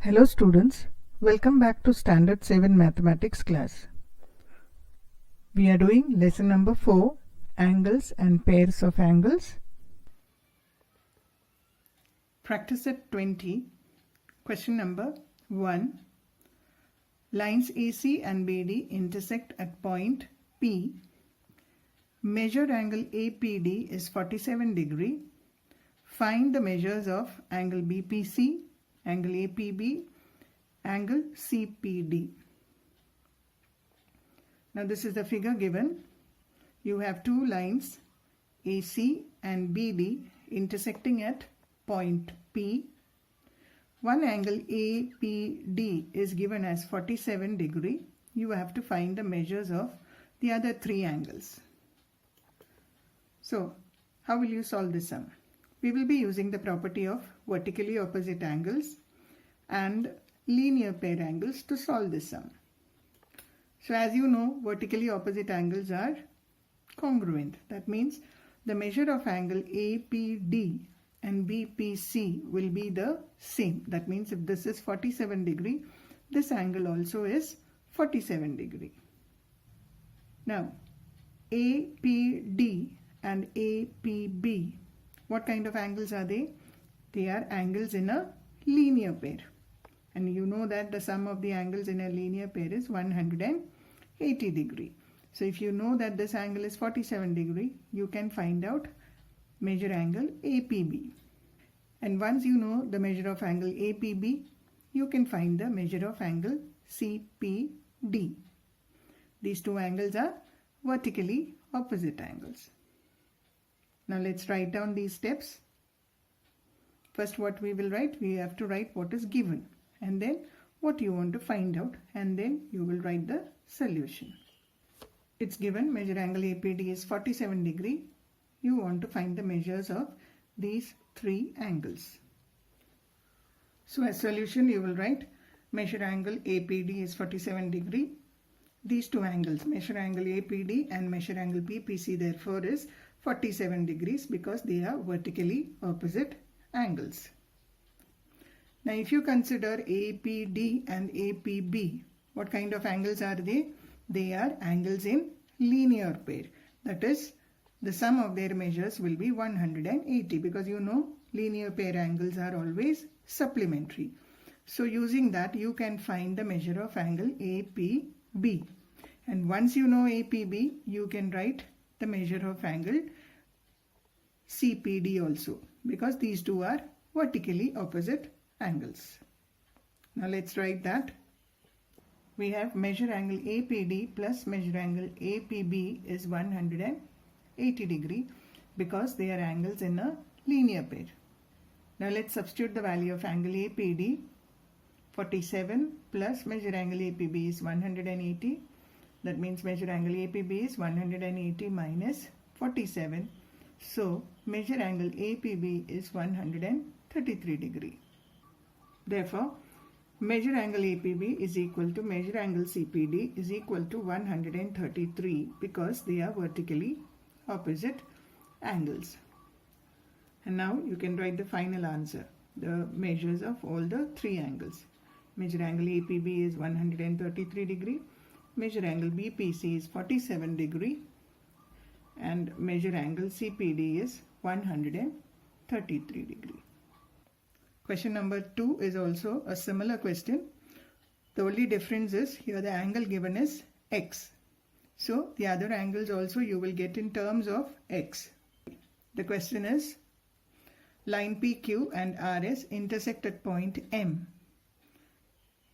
Hello students, welcome back to Standard 7 Mathematics class. We are doing lesson number 4, Angles and Pairs of Angles. Practice set 20, question number 1. Lines AC and BD intersect at point P. Measured angle APD is 47 degree. Find the measures of angle BPC, angle APB, angle CPD. Now this is the figure given. You have two lines AC and BD intersecting at point P. One angle APD is given as 47 degree. You have to find the measures of the other three angles. So how will you solve this sum? We will be using the property of vertically opposite angles and linear pair angles to solve this sum. So as you know, vertically opposite angles are congruent. That means the measure of angle APD and BPC will be the same. That means if this is 47 degree, this angle also is 47 degree. Now APD and APB, what kind of angles are they? They are angles in a linear pair. And you know that the sum of the angles in a linear pair is 180 degree. So if you know that this angle is 47 degree, you can find out measure angle APB. And once you know the measure of angle APB, you can find the measure of angle CPD. These two angles are vertically opposite angles. Now let's write down these steps. First, what we will write, we have to write what is given and then what you want to find out, and then you will write the solution. It's given measure angle APD is 47 degree. You want to find the measures of these three angles. So as solution you will write measure angle APD is 47 degree. These two angles, measure angle APD and measure angle BPC, therefore is 47 degrees because they are vertically opposite angles. Now if you consider APD and APB, what kind of angles are they? They are angles in linear pair. That is, the sum of their measures will be 180 because you know linear pair angles are always supplementary. So using that you can find the measure of angle APB. And once you know APB, you can write the measure of angle CPD also, because these two are vertically opposite angles. Now let's write that. We have measure angle APD plus measure angle APB is 180 degree because they are angles in a linear pair. Now let's substitute the value of angle APD. 47 plus measure angle APB is 180. That means measure angle APB is 180 minus 47. So measure angle APB is 133 degree. Therefore, measure angle APB is equal to measure angle CPD is equal to 133 because they are vertically opposite angles. And now you can write the final answer, the measures of all the three angles. Measure angle APB is 133 degree. Measure angle BPC is 47 degree and measure angle CPD is 133 degree. Question number 2 is also a similar question. The only difference is here the angle given is X. So the other angles also you will get in terms of X. The question is line PQ and RS intersect at point M.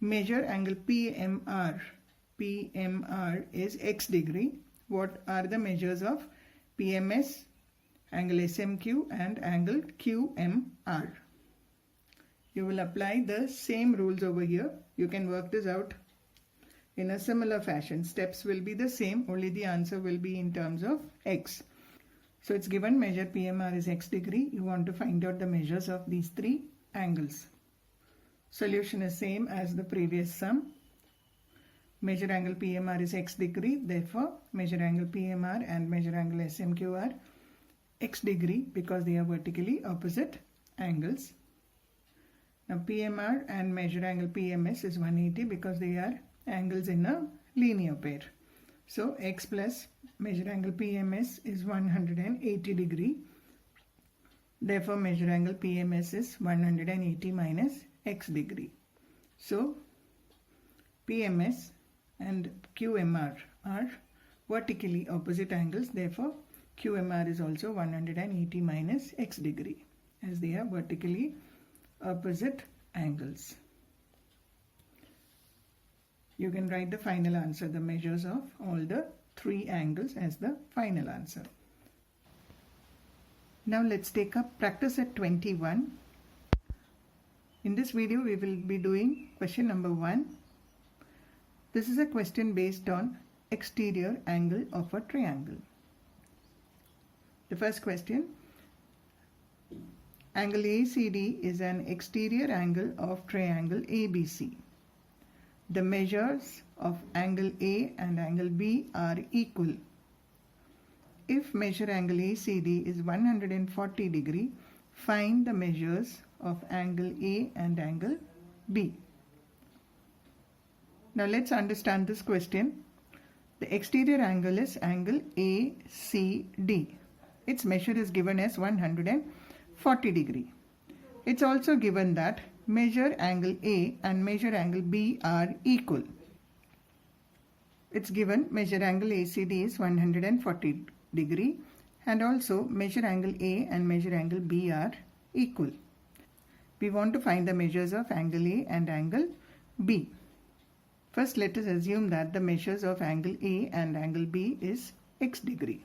Measure angle PMR. PMR is X degree. What are the measures of PMS, angle SMQ and angle QMR? You will apply the same rules over here. You can work this out in a similar fashion. Steps will be the same, only the answer will be in terms of X. So it's given measure PMR is X degree. You want to find out the measures of these three angles. Solution is same as the previous sum. Measure angle PMR is X degree. Therefore, measure angle PMR and measure angle SMQ are X degree because they are vertically opposite angles. Now PMR and measure angle PMS is 180 because they are angles in a linear pair. So x plus measure angle PMS is 180 degree. Therefore measure angle PMS is 180 minus x degree. So PMS and QMR are vertically opposite angles. Therefore QMR is also 180 minus x degree, as they are vertically opposite angles. You can write the final answer, the measures of all the three angles, as the final answer. Now let's take up practice at 21. In this video we will be doing question number 1. This is a question based on exterior angle of a triangle. The first question: angle ACD is an exterior angle of triangle ABC. The measures of angle A and angle B are equal. If measure angle ACD is 140 degree, find the measures of angle A and angle B. Now let's understand this question. The exterior angle is angle ACD. Its measure is given as 140 degree. It's also given that measure angle A and measure angle B are equal. It's given measure angle ACD is 140 degree and also measure angle A and measure angle B are equal. We want to find the measures of angle A and angle B. First, let us assume that the measures of angle A and angle B is x degree.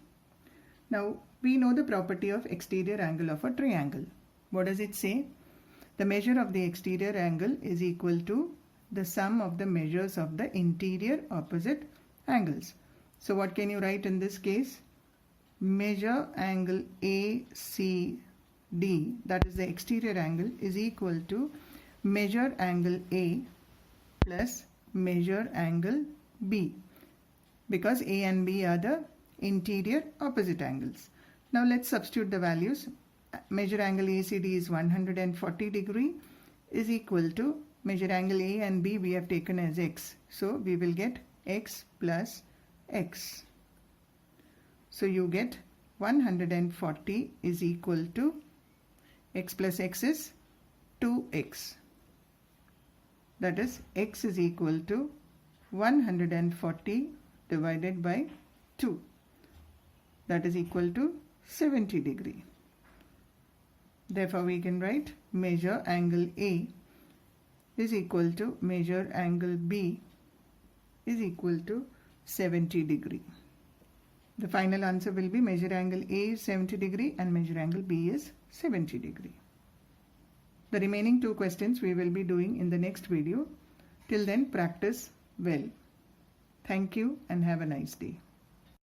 Now, we know the property of exterior angle of a triangle. What does it say? The measure of the exterior angle is equal to the sum of the measures of the interior opposite angles. So what can you write in this case? Measure angle ACD, that is the exterior angle, is equal to measure angle A plus measure angle B, because A and B are the interior opposite angles. Now let's substitute the values. Measure angle ACD is 140 degree is equal to measure angle A and B we have taken as x. So we will get x plus x. So you get 140 is equal to x plus x is 2x. That is x is equal to 140 divided by 2. That is equal to 70 degree. Therefore, we can write measure angle A is equal to measure angle B is equal to 70 degree. The final answer will be measure angle A is 70 degree and measure angle B is 70 degree. The remaining two questions we will be doing in the next video. Till then, practice well. Thank you and have a nice day.